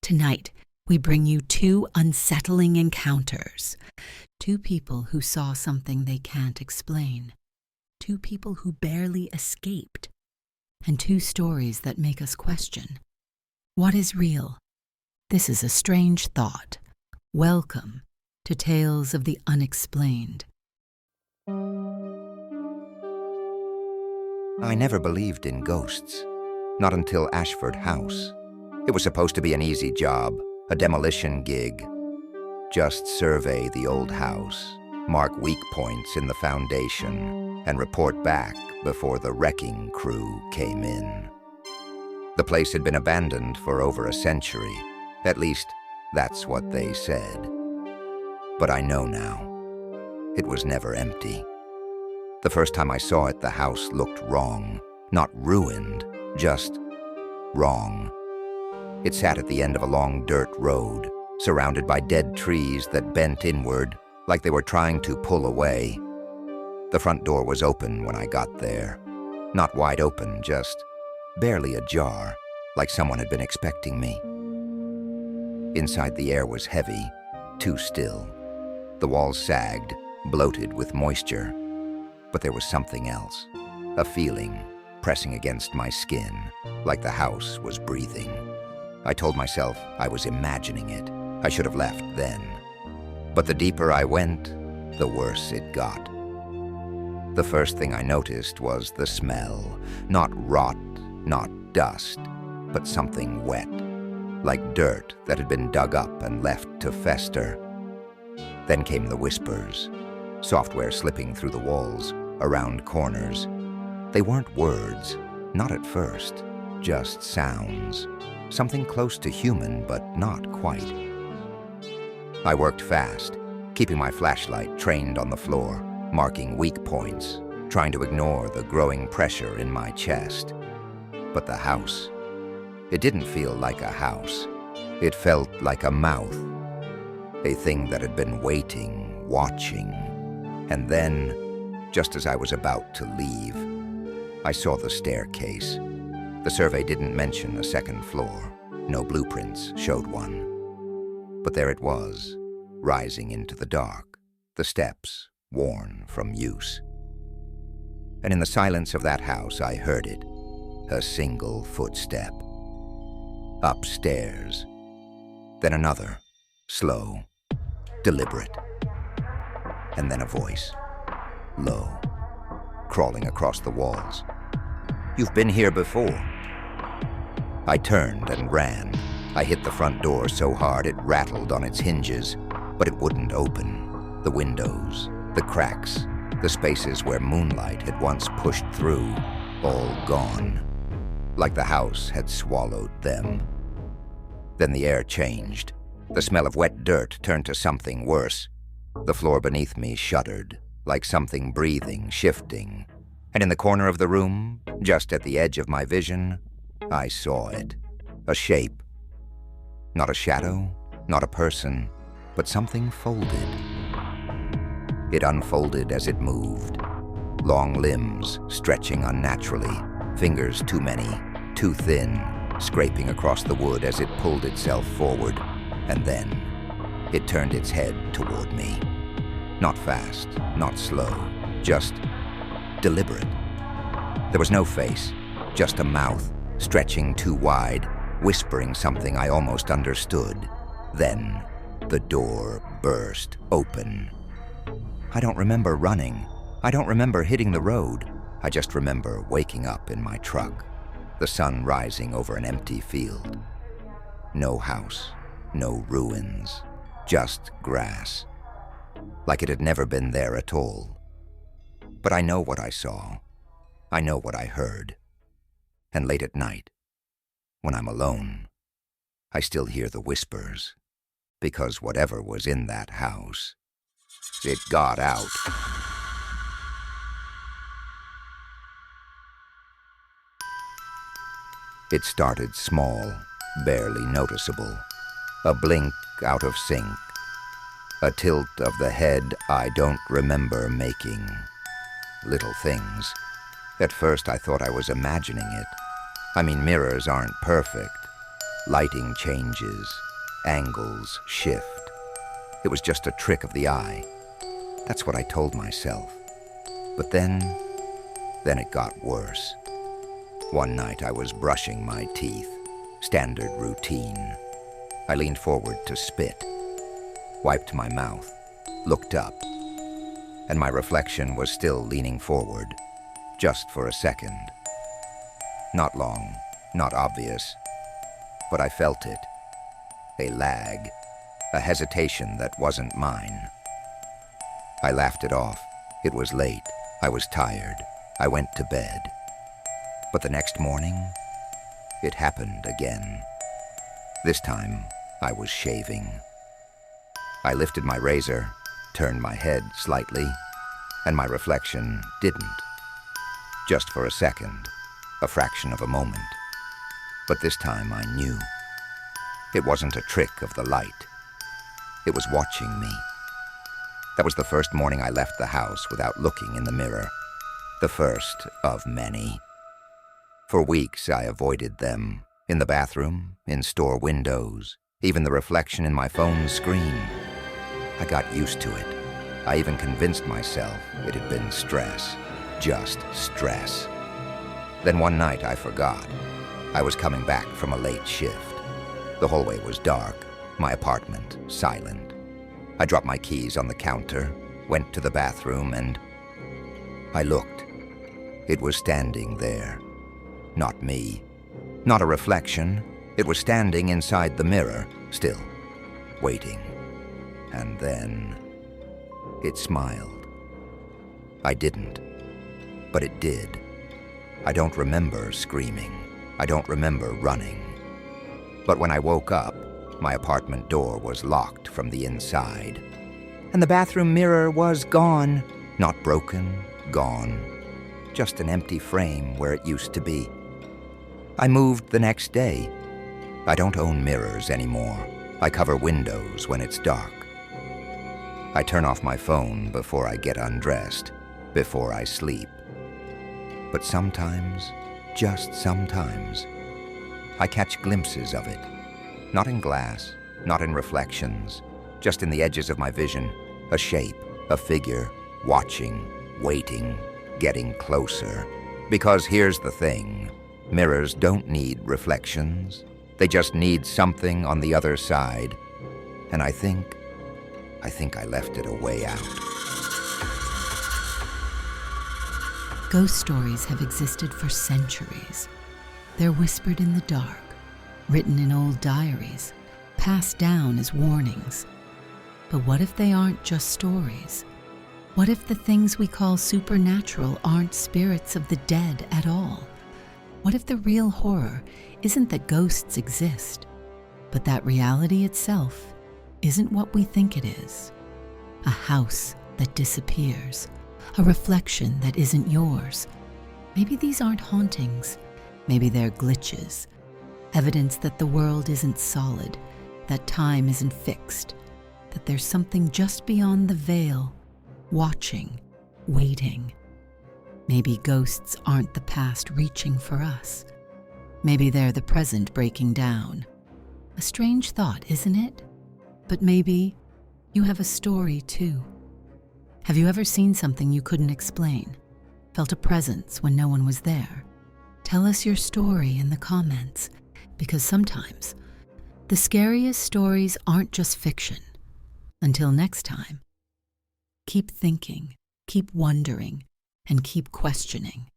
Tonight, we bring you two unsettling encounters. Two people who saw something they can't explain. Two people who barely escaped. And two stories that make us question. What is real? This is a strange thought. Welcome to Tales of the Unexplained. I never believed in ghosts. Not until Ashford House. It was supposed to be an easy job, a demolition gig. Just survey the old house, mark weak points in the foundation, and report back before the wrecking crew came in. The place had been abandoned for over a century. At least, that's what they said. But I know now. It was never empty. The first time I saw it, the house looked wrong. Not ruined, just wrong. It sat at the end of a long dirt road, surrounded by dead trees that bent inward, like they were trying to pull away. The front door was open when I got there. Not wide open, just barely ajar, like someone had been expecting me. Inside, the air was heavy, too still. The walls sagged, bloated with moisture. But there was something else, a feeling pressing against my skin, like the house was breathing. I told myself I was imagining it. I should have left then. But the deeper I went, the worse it got. The first thing I noticed was the smell. Not rot, not dust, but something wet, like dirt that had been dug up and left to fester. Then came the whispers, software slipping through the walls, around corners. They weren't words, not at first, just sounds. Something close to human, but not quite. I worked fast, keeping my flashlight trained on the floor, marking weak points, trying to ignore the growing pressure in my chest. But the house, it didn't feel like a house. It felt like a mouth, a thing that had been waiting, watching. And then, just as I was about to leave, I saw the staircase. The survey didn't mention a second floor. No blueprints showed one. But there it was, rising into the dark, the steps worn from use. And in the silence of that house, I heard it, a single footstep. Upstairs. Then another, slow, deliberate. And then a voice, low, crawling across the walls. "You've been here before." I turned and ran. I hit the front door so hard it rattled on its hinges, but it wouldn't open. The windows, the cracks, the spaces where moonlight had once pushed through, all gone, like the house had swallowed them. Then the air changed. The smell of wet dirt turned to something worse. The floor beneath me shuddered, like something breathing, shifting. And in the corner of the room, just at the edge of my vision, I saw it. A shape. Not a shadow, not a person, but something folded. It unfolded as it moved. Long limbs stretching unnaturally, fingers too many, too thin, scraping across the wood as it pulled itself forward. And then, it turned its head toward me. Not fast, not slow, just deliberate. There was no face, just a mouth, stretching too wide, whispering something I almost understood. Then, the door burst open. I don't remember running. I don't remember hitting the road. I just remember waking up in my truck, the sun rising over an empty field. No house, no ruins, just grass, like it had never been there at all. But I know what I saw. I know what I heard. And late at night, when I'm alone, I still hear the whispers, because whatever was in that house, it got out. It started small, barely noticeable, a blink out of sync, a tilt of the head I don't remember making. Little things. At first I thought I was imagining it. I mean, mirrors aren't perfect. Lighting changes, angles shift. It was just a trick of the eye. That's what I told myself. But then it got worse. One night I was brushing my teeth, standard routine. I leaned forward to spit, wiped my mouth, looked up, and my reflection was still leaning forward, just for a second. Not long, not obvious, but I felt it. A lag, a hesitation that wasn't mine. I laughed it off. It was late. I was tired. I went to bed. But the next morning, it happened again. This time, I was shaving. I lifted my razor, turned my head slightly, and my reflection didn't. Just for a second, a fraction of a moment. But this time I knew. It wasn't a trick of the light. It was watching me. That was the first morning I left the house without looking in the mirror. The first of many. For weeks I avoided them. In the bathroom, in store windows, even the reflection in my phone's screen. I got used to it. I even convinced myself it had been stress. Just stress. Then one night I forgot. I was coming back from a late shift. The hallway was dark, my apartment silent. I dropped my keys on the counter, went to the bathroom, and I looked. It was standing there. Not me. Not a reflection. It was standing inside the mirror, still, waiting. And then it smiled. I didn't, but it did. I don't remember screaming. I don't remember running. But when I woke up, my apartment door was locked from the inside. And the bathroom mirror was gone. Not broken, gone. Just an empty frame where it used to be. I moved the next day. I don't own mirrors anymore. I cover windows when it's dark. I turn off my phone before I get undressed, before I sleep. But sometimes, just sometimes, I catch glimpses of it. Not in glass, not in reflections, just in the edges of my vision, a shape, a figure, watching, waiting, getting closer. Because here's the thing, mirrors don't need reflections. They just need something on the other side. And I think I left it a way out. Ghost stories have existed for centuries. They're whispered in the dark, written in old diaries, passed down as warnings. But what if they aren't just stories? What if the things we call supernatural aren't spirits of the dead at all? What if the real horror isn't that ghosts exist, but that reality itself isn't what we think it is? A house that disappears, a reflection that isn't yours. Maybe these aren't hauntings. Maybe they're glitches, evidence that the world isn't solid, that time isn't fixed, that there's something just beyond the veil, watching, waiting. Maybe ghosts aren't the past reaching for us. Maybe they're the present breaking down. A strange thought, isn't it? But maybe you have a story too. Have you ever seen something you couldn't explain? Felt a presence when no one was there? Tell us your story in the comments, because sometimes the scariest stories aren't just fiction. Until next time, keep thinking, keep wondering, and keep questioning.